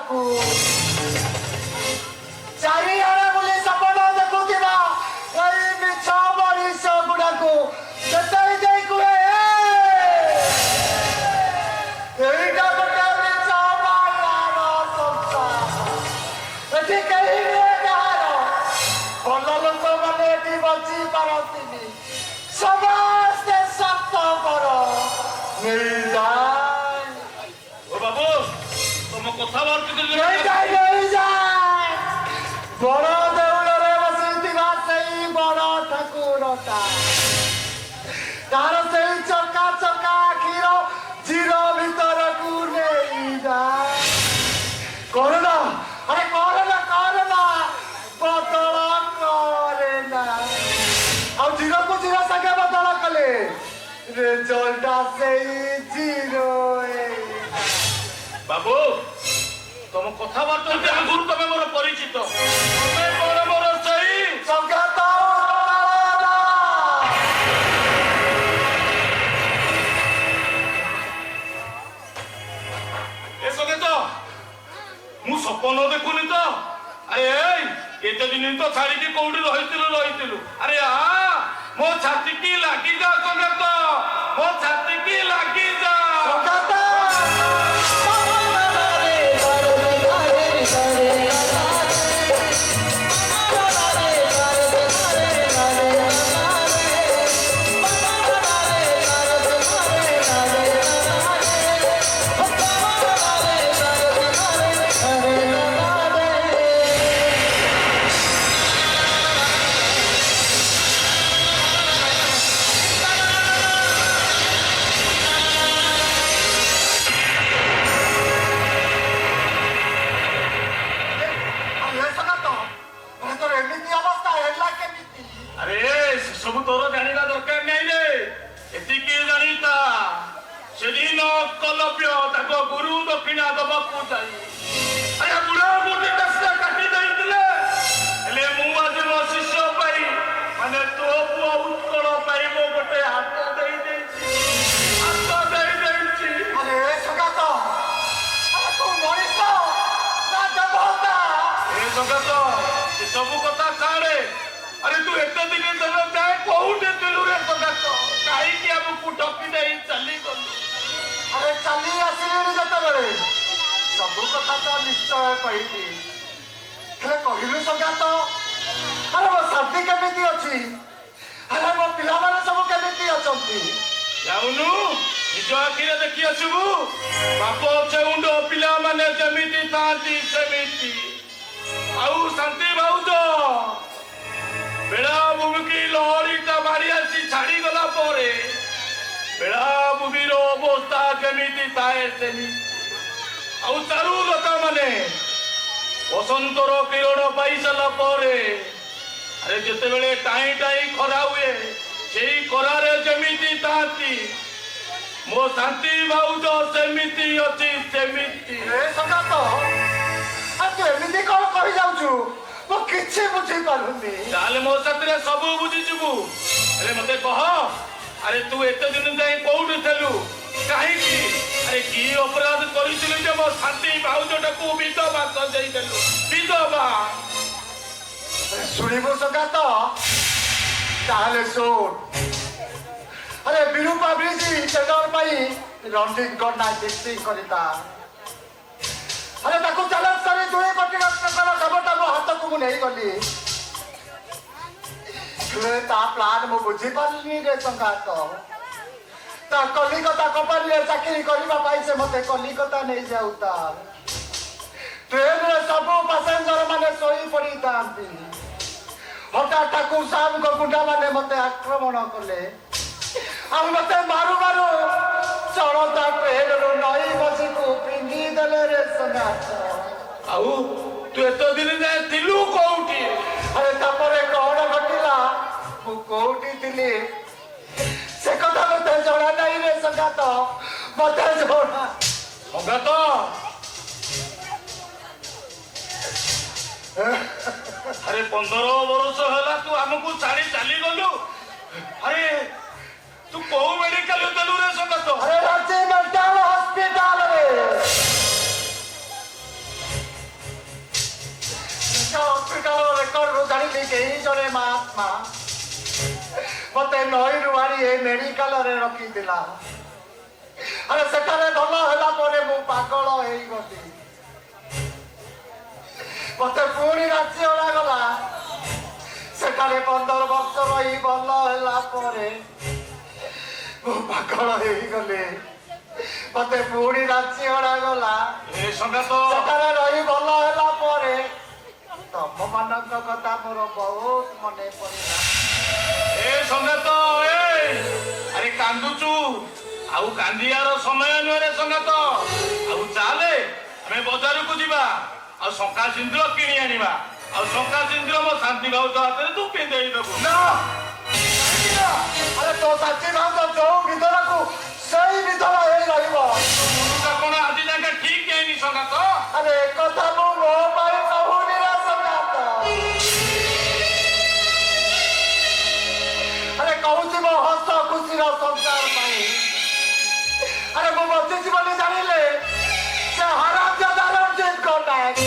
D: ତାକୁ ଚାରିଆଡେ ବୁଲି ସପନ ଦେଖୁଥିବା ଏଇ ମିଛ ମଣିଷ ଗୁଡାକୁ ଯେତେବେଳେ ଯାଇ କୁହେ ଏଇଟା ଗୋଟେ ମିଛ ମାୟାର ସଂସାର। ଏଠି କେହି ନୁହେଁ କାହାର, ଭଲ ଲୋକମାନେ ଏଠି ବଞ୍ଚି ପାରନ୍ତିନି, ସମସ୍ତେ ସ୍ୱାର୍ଥପର। ନେଇଯାଏ
E: ଓ ବାବୁ ତମ କଥାବାର୍ତ୍ତା
D: ନେଇଯାଏ ନେଇଯାଏ ବଡ ଦେଉଳରେ ବସିଥିବା ସେଇ ବଡ ଠାକୁରଟା, ତାର ସେଇ ଚକା ଚକା ଆଖିର ଚିର ଭିତରକୁ ନେଇଯାଏ। କରୁନା ଆରେ କରନା ବଦଳ କରେନା। ଆଉ ଜିରୋକୁ ଜିରୋ ସାଙ୍ଗେ ବଦଳ କଲେ ରେଜଲ୍ଟ ସେଇ ଜିରୋ।
E: ବାବୁ ତମ କଥାବାର୍ତ୍ତା ଆଗରୁ ତମେ ମୋର ପରିଚିତ, ତମେ ମୋର ସେଇ
D: ସଂଘାତ
E: ଏ ସଙ୍ଗେତ ମୁଁ ସପନ ଦେଖୁନି ତ? ଆରେ ଏଇ କେତେ ଦିନ ତ ଛାଡିକି କୋଉଠି ରହିଥିଲୁ ଆରେ ମୋ ଛାତିକି ଲାଗିଯା ସଙ୍ଗେତ, ମୋ ଛାତିକି ଲାଗିଯା।
D: ଏମିତି ଅବସ୍ଥା ହେଲା କେମିତି?
E: ଆରେ ସବୁ ତୋର ଜାଣିବା ଦରକାର ନାହିଁ ରେ, ଏତିକି ଜାଣିତା ସେଦିନ କଲବ୍ୟ ତାଙ୍କ ଗୁରୁ ଦକ୍ଷିଣା ଦବାକୁ ଯାଇ ଆରେ ବୁଢା ଗୋଟେ ରାସ୍ତା କାଟି ଦେଇଥିଲେ, ହେଲେ ମୁଁ ଆଜି ମୋ ଶିଷ୍ୟ ପାଇଁ ମାନେ ତୋ ପୁଅ ଉତ୍କଳ ପାଇଁ ମୋ ଗୋଟେ ହାତ ଦେଇଦେଇଛି।
D: ଆରେ ସଂଘାତ ଆରେ ତୁ ମଣିଷ ନା ଦେବତା?
E: ଏ ସଙ୍ଗତ ସବୁ କଥା ଛାଡେ, ଆରେ ତୁ ଏତେ ଦିନ ଧର ଯାଏ କୋଉଠି ଥିଲୁ ରେ ସଙ୍ଗତ? କାହିଁକି ଆମକୁ ଠକି ଦେଇ ଚାଲିଗଲୁ?
D: ଆରେ ଚାଲି ଆସିଲିଣି ଯେତେବେଳେ ସବୁ କଥା ତ ନିଶ୍ଚୟ କହିବି, ହେଲେ କହିଲୁ ସଂଘାତ ଆରେ ମୋ ଶାନ୍ତି କେମିତି ଅଛି? ଆରେ ମୋ ପିଲାମାନେ ସବୁ କେମିତି ଅଛନ୍ତି?
E: ଯାଉନୁ ନିଜ ଆଖିରେ ଦେଖି ଆସିବୁ, ବାପ ଚେଉଣ୍ଡ ପିଲାମାନେ ଯେମିତି ଥାଆନ୍ତି ସେମିତି। ଆଉ ଶାନ୍ତି ଭାଉଜ ବେଳାଭୂମିକି ଲହରୀଟା ମାରି ଆସି ଛାଡିଗଲା ପରେ ବେଳାଭୂମିର ଅବସ୍ଥା କେମିତି ଥାଏ ସେମିତି। ଆଉ ଚାରୁଲତା ମାନେ ବସନ୍ତର କିରଣ ପାଇସାରିଲା ପରେ ଆରେ ଯେତେବେଳେ ଟାଇଁ ଖରା ହୁଏ ସେଇ ଖରାରେ ଯେମିତି ଥାଆନ୍ତି, ମୋ ଶାନ୍ତି ଭାଉଜ ସେମିତି ଅଛି ସେମିତି।
D: ଏ ସଂଘାତ ତୁ ଏମିତି କଣ କହିଯାଉଛୁ? ମୁଁ କିଛି ବୁଝିପାରୁନି।
E: ତାହେଲେ ମୋ ସାଥିରେ ସବୁ ବୁଝିଯିବୁ। ହେଲେ ମତେ କହ, ଆରେ ତୁ ଏତେ ଦିନ ଯାଇ କୋଉଠି ଥିଲୁ? କାହିଁକି? ଆରେ କି ଅପରାଧ କରିଥିଲୁ ଯେ ମୋ ଶାନ୍ତି ଭାଉଜଟାକୁ ବିଧବା କରିଦେଇଦେଲୁ? ବିଧବା
D: ଶୁଣିବୁ ସଂଘାତ? ତାହେଲେ ଶୁଣ। ଆରେ ବିରୂପା ବ୍ରିଜ ଟେଣ୍ଡର ପାଇଁ ରଣ୍ଡିଂ ଗଣ୍ଡା ବିକ୍ରି କରିତା। ଆରେ ତାକୁ ଚ୍ୟାଲେଞ୍ଜ କରି 2 କୋଟି ଟଙ୍କାର କାମଟା ମୋ ହାତକୁ ମୁଁ ନେଇଗଲି। ହେଲେ ତା ପ୍ଲାନ୍ ମୁଁ ବୁଝିପାରିଲିନି ରେ ସଂଘାତ। ତା କଲିକତା କମ୍ପାନୀରେ ଚାକିରି କରିବା ପାଇଁ ସେ ମତେ କଲିକତା ନେଇଯାଉତା। ଟ୍ରେନରେ ସବୁ ପାସେଞ୍ଜର ମାନେ ଶୋଇ ପଡିଥାନ୍ତି। ହଠାତ୍ ତାକୁ ସାମଙ୍କ ଗୁଣ୍ଡାମାନେ ମତେ ଆକ୍ରମଣ କଲେ। ଆଉ ମତେ ମାରୁ ମାରୁ ଚଳନ୍ତା ଟ୍ରେନରୁ ନଈ ବସିକୁ ପିଙ୍ଗି ଦେଲେ ରେ ସଂଘାତ।
E: ଆଉ ତୁ ଏତେ ଦିନ ଯାଏ ଥିଲୁ କୋଉଠି?
D: ଆରେ ତାପରେ କଣ ଘଟିଲା, ମୁଁ କୋଉଠି ଥିଲି ସେ କଥା ମତେ ଜଣା ନାହିଁ ରେ ସଂଘାତ, ମତେ ଜଣା।
E: ସଂଘାତ ଆରେ 15 ବର୍ଷ ହେଲା ତୁ ଆମକୁ ଛାଡି ଚାଲିଗଲୁ। ଆରେ ତୁ କୋଉ ମେଡିକାଲ ଦେଲୁ ରେ ସଂଘାତ?
D: ଆରେ ରାଞ୍ଚି ମେଣ୍ଟାଲ ହସ୍ପିଟାଲରେ। ଆତ୍ମା ମତେ ନଈରୁ ଆଣି ଏ ମେଡିକାଲରେ ରଖିଥିଲା। ଆରେ ସେଠାରେ ଭଲ ହେଲା ପରେ ମୁଁ ପାଗଳ ହେଇଗଲି। ମତେ ପୁଣି ରାଜ୍ୟ ଅଣାଗଲା। ସେଠାରେ 15 ବର୍ଷ ରହି ଭଲ ହେଲା ପରେ ମୁଁ ପାଗଳ ହେଇଗଲି। ମତେ ପୁଣି ରାଜ୍ୟ ଅଣାଗଲା।
E: ଏ ସଙ୍ଗାତ
D: ସେଠାରେ ରହି ଭଲ ହେଲା ପରେ ତମମାନଙ୍କ କଥା ମୋର ବହୁତ ମନେ ପଡ଼ିଲା।
E: ଏ ସଙ୍ଗାତ ଆରେ କାନ୍ଦୁଛୁ ଆଉ କାନ୍ଦିବାର ସମୟ ନୁହେଁ ରେ ସଙ୍ଗାତ। ଆଉ ଚାଲେ ଆମେ ବଜାରକୁ ଯିବା ଆଉ ଶଙ୍ଖା ସିନ୍ଦୁର କିଣି ଆଣିବା। ଆଉ ଶଙ୍ଖା ସିନ୍ଦୁର ମୋ ଶାନ୍ତି ଭାଉଜ ହାତରେ ତୁ ପିନ୍ଧେଇ ଦେବୁ।
D: ନା ଆରେ ତୋ ସାଥୀ ଭାଉଜ ଯୋଉ ବିଧବାକୁ ସେଇ ବିଧର ହେଇ ରହିବ।
E: କଣ ଆଜି ଯାକେ ଠିକ ହେଇନି ସଙ୍ଗାତ?
D: ଆରେ ଏକଥା ମୁଁ ମୋ ପାଇଁ କହୁନି ରେ ସଙ୍ଗାତ। ଆରେ କହୁଛି ମୋ ହସ ଖୁସିର ସଂସାର ପାଇଁ। ଆରେ ମୁଁ ବଞ୍ଚିଛି ବୋଲି ଜାଣିଲେ ସେ ହରାମଜାଦା ରଣଜିତ ଗଣ୍ଡାକ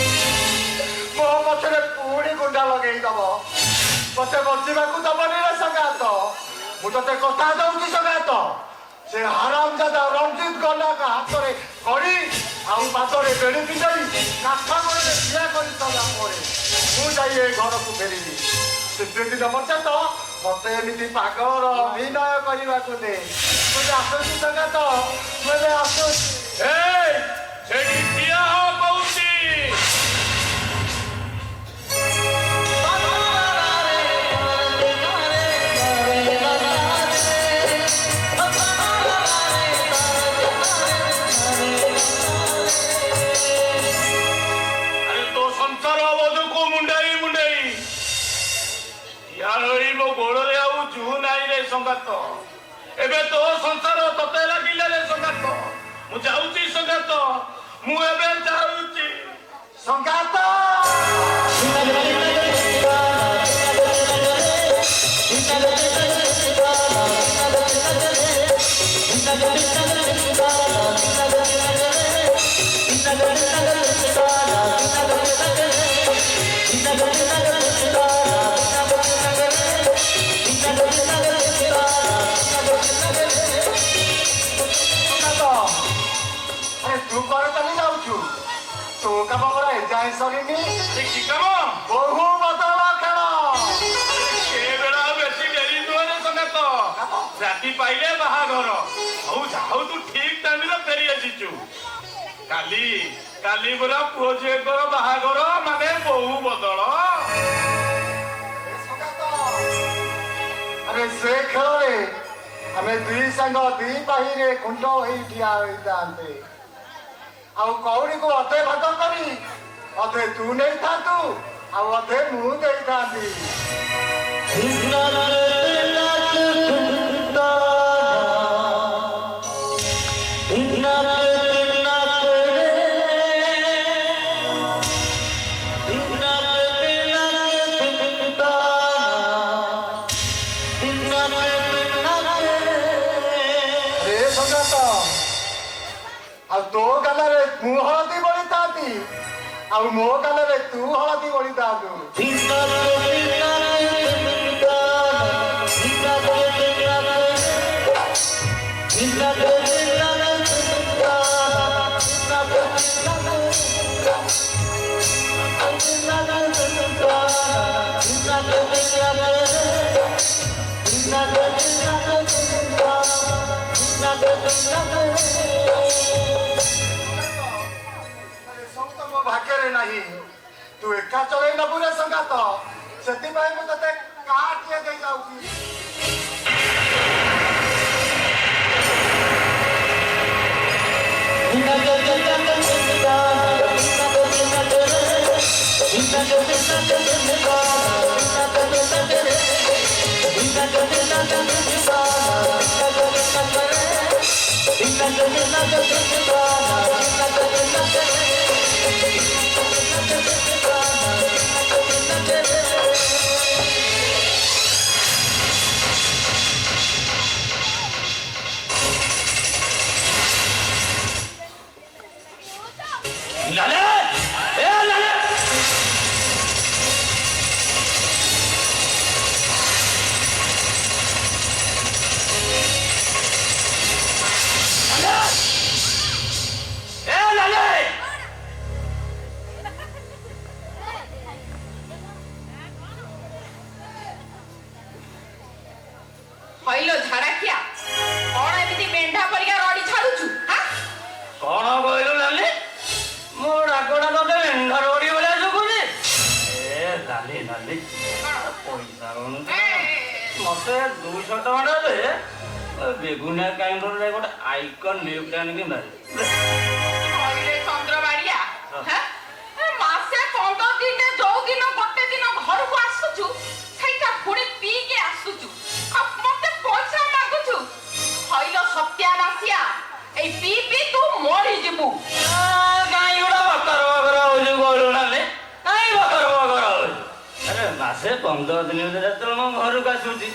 D: ମୋ ପଛରେ ପୁଣି ଗୁଣ୍ଡା ଲଗେଇ ଦବ। ମତେ ବଞ୍ଚିବାକୁ ଦବନି ରେ ସଙ୍ଗାତ। ମୁଁ ତତେ କଥା ଦଉଛି ସଙ୍ଗାତ, ସେ ହରାମଜାଦା ରଣଜିତ ଗଣ୍ଡାକ ହାତରେ କଡ଼ି ଆଉ ପାଦରେ ବେଡ଼ି ପିନ୍ଧାଇ କାଠ ଗୋଡ଼ରେ ଠିଆ କରି ସାରିଲା ପରେ ମୁଁ ଯାଇ ଏ ଘରକୁ ଫେରିବି। ସେତେ ଦିନ ପର୍ଯ୍ୟନ୍ତ ମତେ ଏମିତି ପାଗଳର ଅଭିନୟ କରିବାକୁ ଦେ। ମୁଁ ଆସୁଛି ସଙ୍ଗାତ, ମୁଁ ଏବେ ଆସୁଛି।
E: ସେଠି ଠିଆ ହ କହୁଛି। ମୋ ଗୋଡ଼ରେ ଆଉ ଜୁ ନାହିଁ ରେ ସଙ୍ଗାତ। ଏବେ ତୋ ସଂସାର ତତେ ଲାଗିଲା ରେ ସଙ୍ଗାତ। ମୁଁ ଯାଉଛି ସଙ୍ଗାତ, ମୁଁ ଏବେ ଯାଉଛି
D: ସଙ୍ଗାତ। ତୁ କଣ ଚାଲି ଯାଉଛୁ? ତୋ କାମ ମୋର ଏଯାଏ ସରିନି।
E: କି କାମ?
D: ବହୁ ବଦଳ ଖେଳ।
E: ସେ ବେଳ ବେଶୀ ଡେରି ନୁହେଁ ରେ ସଙ୍ଗାତ। ରାତି ପାଇଲେ ବାହାଘର। ହଉ ଯାଉ ତୁ ଠିକ ଟାଇମରେ ଫେରି ଆସିଛୁ। କାଲି ପୁରା ପୁଅ ଝିଅଙ୍କର ବାହାଘର ମାନେ ବହୁ ବଦଳ।
D: ଆରେ ସେ ଖେଳରେ ଆମେ ଦୁଇ ସାଙ୍ଗ ଦୁଇ ବାହିରେ କୁଣ୍ଡ ହୋଇ ଠିଆ ହୋଇଥାନ୍ତେ। ଆଉ କଉଡ଼ିକୁ ଅଧେ ଭାଗ କରି ଅଧେ ତୁ ନେଇଥାନ୍ତୁ ଆଉ ଅଧେ ମୁଁ ଦେଇଥାନ୍ତି। ଆଉ ତୋ ଗାଲରେ ମୁଁ ହଳଦୀ ବଳିଥାନ୍ତି ଆଉ ମୋ ଗାଲରେ ତୁ ହଳଦୀ ବଳିଥାନ୍ତୁ। ଭାଗ୍ୟରେ ନାହିଁ। ତୁ ଏକା ଚଳେଇ ନବୁ ରେ ସଙ୍ଗାତ। ସେଥିପାଇଁ ମୁଁ ତତେ କାଟିଏ ଦେଇ ଯାଉଛି।
B: ଝାଡାଖିଆ କଣ ଏମିତି ମେଣ୍ଢା ପରିକା ରଡି ଛାଡୁଛୁ
D: କଣ କହିଲୁ ଲାଲି? ମୋ ଡାକଟା ତତେ ମେଣ୍ଢା ରଡି ଭଳିଆ ଶୁଭୁଛି? ଏ ଲାଲି ଲାଲି ପଇସା ଗଣୁଛି ମତେ 200 ଟଙ୍କା ଦେ ବେଗୁନିଆ କାଇଣ୍ଡରେ ଗୋଟେ ଆଇକନ୍ ଲିଫ୍ଟ ଆଣିକି ମାରି
B: ଚନ୍ଦ୍ରବାଡିଆ ମାସେ 15 ଦିନରେ ଯୋଉ ଦିନ ଗୋଟେ ଦିନ ଘରକୁ ଆସୁଛୁ ସେଇଟା ପୁଣି ପିଇକି ଆସୁଛୁ ଆଉ ମତେ ପଇସା ମାଗୁଛୁ ହଇଲ ସତ୍ୟାନାସିଆ ଏଇ ପିଇ ତୁ ମରିଯିବୁ।
D: କାଇଁ ଗୋଟେ ବକର ବକର ହଉଛୁ କହିଲୁ ନାଲି? କାଇଁ ବକର ବକର ହଉଛୁ? ଆରେ ମାସେ 15 ଦିନ ଯେତେବେଳେ ମୋ ଘରକୁ ଆସୁଛି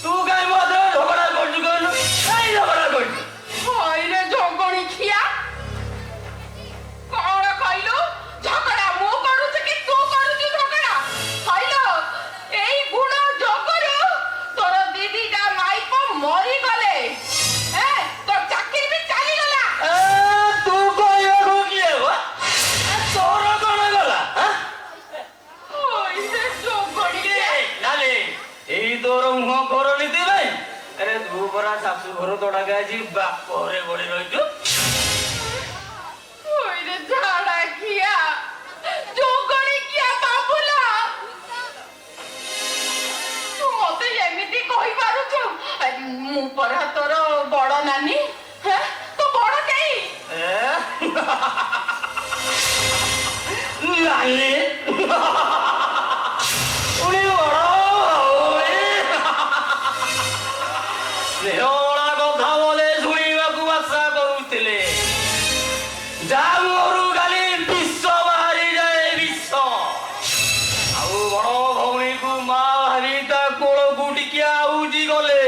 D: ତୁ କାଇଁ ମୋ ଦେହ ଝଗଡା କରୁଛୁ କହିଲୁ? କାଇଁ ଝଗଡା କରୁଛୁ?
B: ହଇରେ ଜଗଣି ଖିଆ କଣ କହିଲୁ? ଝଗଡା ମୁଁ କରୁଛି କି ତୁ କରୁଛୁ ଝଗଡା? ହଇଲ ଏଇ ଗୁଣ ଯୋଗରୁ ତୋର ଦିଦିଟା ମାଇପ ମରିଗଲେ ତୋ ଚାକିରି ବି ଚାଲିଗଲା।
D: ତୁ କହିବାକୁ କିଏ ବା? ତୋର କଣ ଗଲା?
B: ହଇରେ ଜଗଣି
D: ନାଲି ଏଇ ତୋର ମୁହଁ କରଣିତି ଭାଇ? ଆରେ ତୁ ପରା ଶାଶୁ ଘର ତୋଡ଼ାକେ ଆଜି ବାପରେ ବଳି ରହିଛୁ।
B: ହଇରେ ଝାଡା ଖିଆ ଜଗଣି କିଆ ବାବୁଲା ତୁ ମତେ ଏମିତି କହିପାରୁଛୁ? ମୁଁ ପରା ତୋର ବଡ ନାନୀ ତୁ ବଡ କେହି
D: ନାଲି ଉଣି ବଡ ସ୍ନେହଳା କଥା ବୋଲେ ଶୁଣିବାକୁ ଆଶା କରୁଥିଲେ ଯା ମୋରୁ ଖାଲି ବିଷ ବାହାରି ଯାଏ ବିଷ। ଆଉ ବଡ ଭଉଣୀକୁ ମା ଭାବି ତା କୋଳକୁ ଟିକେ ଆଉଜି ଗଲେ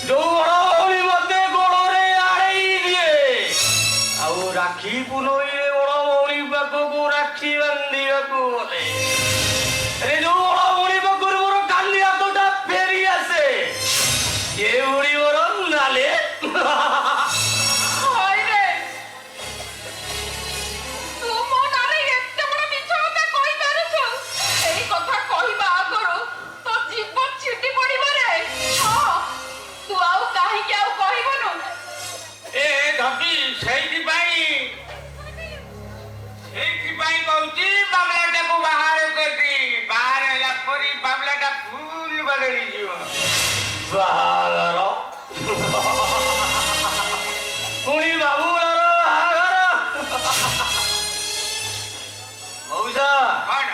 D: ଯୋଉ ବଡ ଭଉଣୀ ମତେ ଗୋଳରେ ଆଡ଼େଇ ଦିଏ ଆଉ ରାକ୍ଷୀ ପୁନଇରେ ବଡ ଭଉଣୀ ପାଖକୁ ରାକ୍ଷୀ ବାନ୍ଧିବାକୁ ଗଲେ ଯୋଉ ବଡ ଭଉଣୀ ପାଖରୁ ମୋର କାଲି ହାତଟା ଫେରି ଆସେ ଏ ବୁଢୀ ମୋର ନାଲେ
B: ହଇରେ ତୁ ମୋ ନାଁରେ ଏତେ ବଡ ମିଛ କଥା କହିପାରୁଛୁ? ଏଇ କଥା କହିବା ଆଗରୁ ତୋ ଜୀବ ଛିଟି ପଡିବ ରେ। ତୁ ଆଉ କାହିଁକି ଆଉ କହିବୁନୁ?
C: ଏ ଧପି ସେଇଥିପାଇଁ କହୁଛି ବାବଲାଟାକୁ ବାହାର କରିଦି। ବାହାର ହେଲା ପରେ ବାବଲାଟା ଫୁଲ ବଦଳିଯିବ।
D: ବାହାଘର ପୁଣି ବାବୁଲାର ବାହାଘର ମଉସା
C: କଣ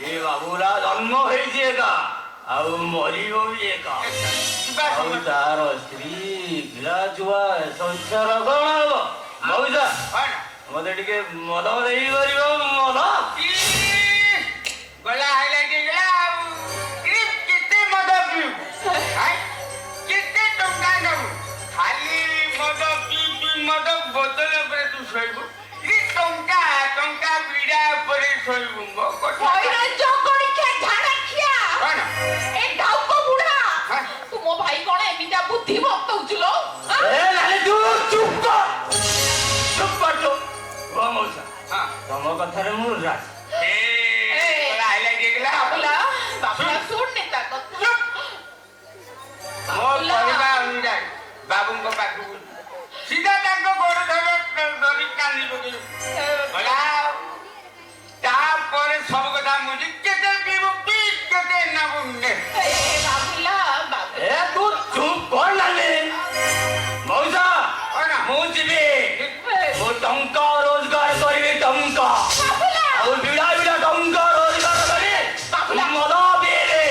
D: ଏ ବାବୁଲା ଜନ୍ମ ହେଇଛି ଏକା ଆଉ ମରିବ ବି ଏକା
C: ଯିବା
D: ଆଉ ତାର ସ୍ତ୍ରୀ ପିଲା ଛୁଆ ସଂସାର କଣ ହବ? ମଉସା
C: କଣ
D: ମତେ ଟିକେ ମଦ ଦେଇପାରିବ? ମଦ
C: ଗଲା ହେଲା ଗଲା ଆଉ କେତେ ମଦ ପିଇବୁ? କେତେ ଟଙ୍କା ନେବୁ? ଖାଲି ମଦ ପିଇ ମଦ ବୋତଲ ଉପରେ ତୁ ଶୋଇବୁ? ଟଙ୍କା ଟଙ୍କା ବିଡ଼ା ଉପରେ ଶୋଇବୁ? ମୋ କଥା
B: ହଇରେ ଜଗଣି ଖିଆ ଝାଡା ଖିଆ
C: କଣ
B: ଏ ଡାଉକ ବୁଢା ତୁ ମୋ ଭାଇ କଣ ଏମିତିଆ ବୁଦ୍ଧି ବତଉଛୁ ଲୋ?
D: ଏ ନାଲି ତୁ ଚୁପ କର ତୁ ମଉସା ତମ କଥାରେ ମୁଁ ରାଜି।
C: ଗଲା ହେଲା ଗଲା
B: ବାବୁଲା ବାବୁଲା ଶୁଣ ନେତା କଥା
C: ମୋ କହିବା ଅନୁଯାୟୀ ବାବୁଙ୍କ ପାଖକୁ ସିଧା ତାଙ୍କ ଗୋଡ଼ ଧରି କାନ୍ଦି ପକେଇବୁ। ଗଲା ତାପରେ ସବୁ କଥା ମୁझे କେତେ ପିଇବୁ ପି କେତେ ନେବୁ ନେ।
B: ବାବୁଲା
D: ଏ ତୁ ଚୁପ କର ନାଲି ମଉସା ମୁଁ ଯିବି ମୁଁ ଟଙ୍କା ରୋଜଗାର କରିବି ଟଙ୍କା ଆଉ ବିଡ଼ା ବିଡ଼ା ଟଙ୍କା ରୋଜଗାର କରି ମଦ ପିଇବି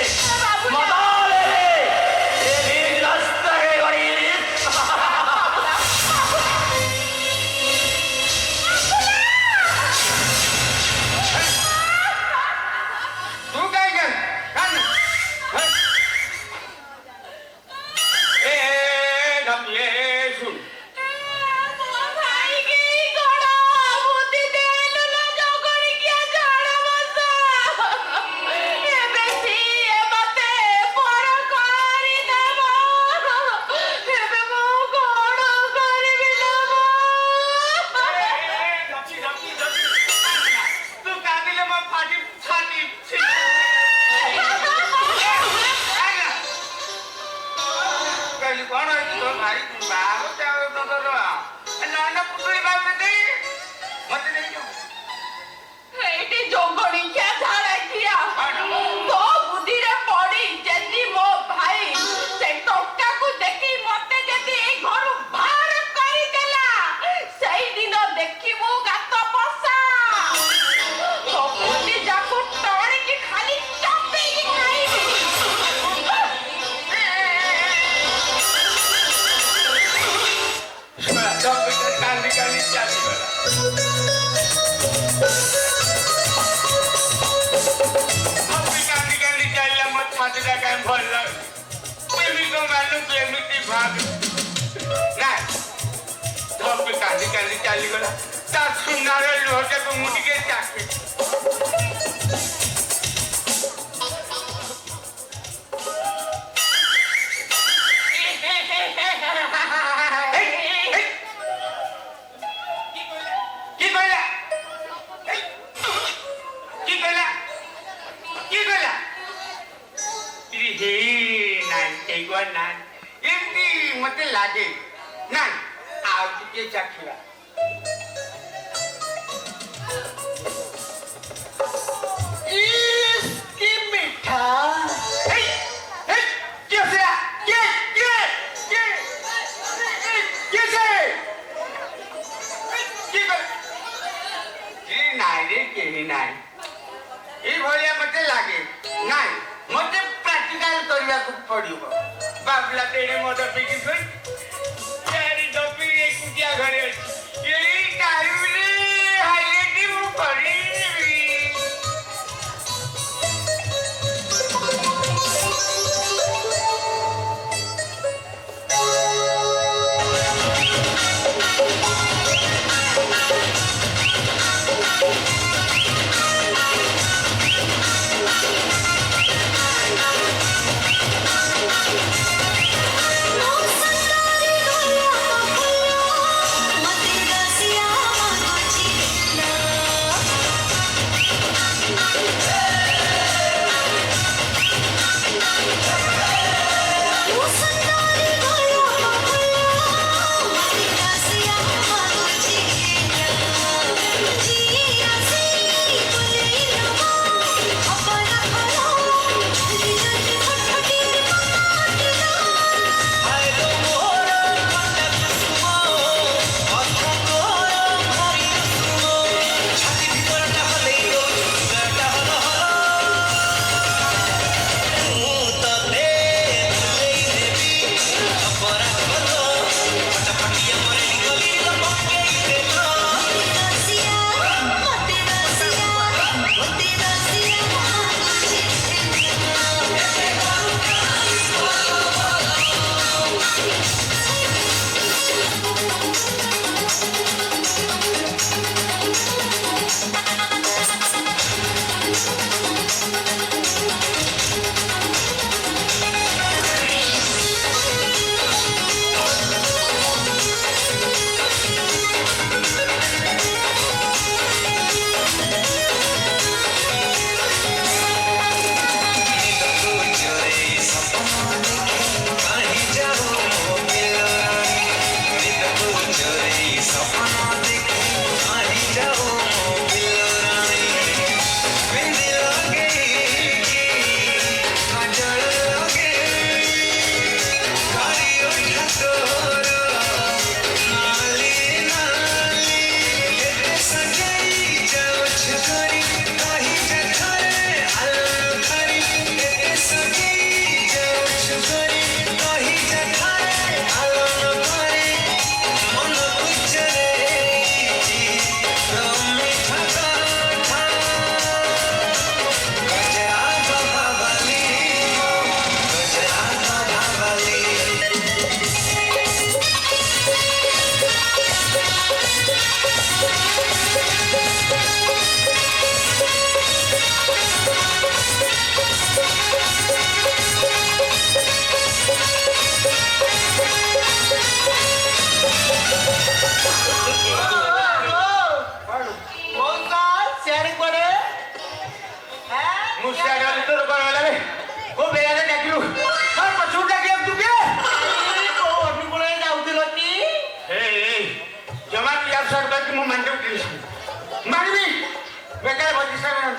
C: କହିଲି କଣ ହେଇଛି ତୋ ଭାଇ ବାହାଘର ଚାଉଳ ତୋର ନହେଲେ ପୁଟୁଳି ବାବୁ ଦେଇ ମତେ ଦେଇଯାଉ
B: ଏଇଠି ଜଙ୍ଗଣିକିଆ ଝାଡାକିଆ ତୋ ବୁଦ୍ଧିରେ ପଡି ଯଦି ମୋ ଭାଇ ସେ ଟଙ୍କାକୁ ଦେଖି ମତେ ଯଦି ଏଇ ଘରୁ ବାହାର କରିଦେଲା ସେଇଦିନ ଦେଖିବୁ ଗାତ ପଶା ସବୁଠି ଯାକୁ ଟଣିକି ଖାଲି ଚପେଇକି ଖାଇବି
C: କାନ୍ଦି କାନ୍ଦି ଚାଲିଗଲା କାନ୍ଦି କାନ୍ଦି ଚାଲିଲା ମୋ ଛାତିଟା କାହିଁ ଭଲ ଲାଗୁଛି ପ୍ରେମିକ ମାନଙ୍କୁ ଏମିତି ଭାବେ ନା ଧପି କାନ୍ଦି କାନ୍ଦି ଚାଲିଗଲା ତା ସୁନାର ଲୁହଟାକୁ ମୁଁ ଟିକେ ଚାଖେ ଏମିତି ମତେ ଲାଗେ ନାଇଁ ଆଉ ଟିକେ ଚାଖିବା
B: କି ମିଠା
C: କେହି ନାହିଁ ଏଇଭଳିଆ ମତେ ଲାଗେ ନାଇଁ ମତେ ପ୍ରାକ୍ଟିକାଲ କରିବାକୁ ପଡିବ ବାବୁଲା ତେଣେ ମଦ ପିକି ଏକୁଟିଆ ଘରେ ଅଛି ଏଇ ଟାଇମରେ ହାଇଲାଇଟ ମୁଁ କରିବି
I: No,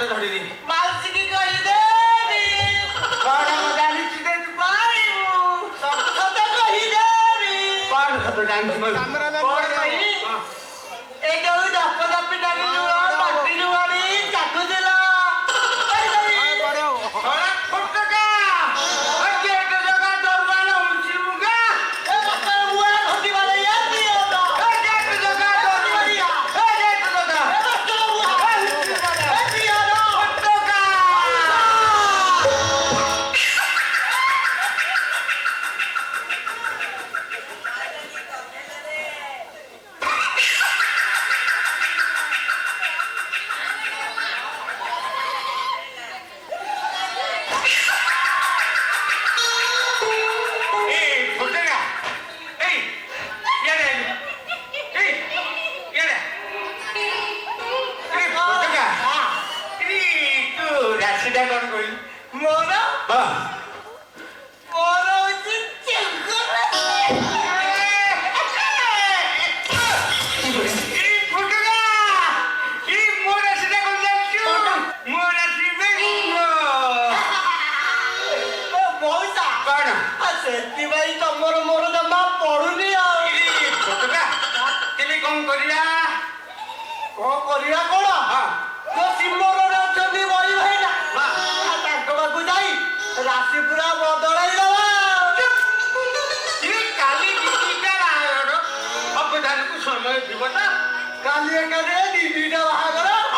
C: ହାତ ଧରିଲି
D: ମାଉସୀକି କହିଦେବି
C: କଣ ମୁଁ ଜାଣିଛି ଯେ ତୁ ପାଇବୁ
D: ସବୁ କଥା କହିଦେବି
C: କଣ ସତ ଜାଣିଛୁ
D: କଣ କହିବି ଏ ଯୋଉ ଦପ ଦପି ଟାକୁ ମାଟିରୁ ଆଣି ଚାଟୁଥିଲା
C: କଣ ଫୁଟକା କେତେ ଜାଗା ଦରବାର ହଉଛି ମୁଗା ରାଶିଟା କଣ କହିଲୁ
D: ମୋର
C: ହଁ
D: ମୋର ହଉଛି ଚେଙ୍ଗରା ମଉସା
C: କଣ
D: ସେଥିପାଇଁ ତମର ମୋର ଜମା ପଡୁନି ଆଉ
C: କେବେ କଣ କରିବା
D: କଣ କରିବା କଣ
C: ହଁ
D: ମୋ ସିମରରେ ଅଛନ୍ତି ବଳି ଭାଇନା ତାଙ୍କ ପାଖକୁ ଯାଇ ରାଶି ପୁରା ବଦଳାଇ ଦବା
C: କାଲି ଦିଦିଟା ବାହାଘର ଅବଧାନକୁ ସମୟ ଥିବ ନା
D: କାଲି ଏକାରେ ଦିଦିଟା ବାହାଘର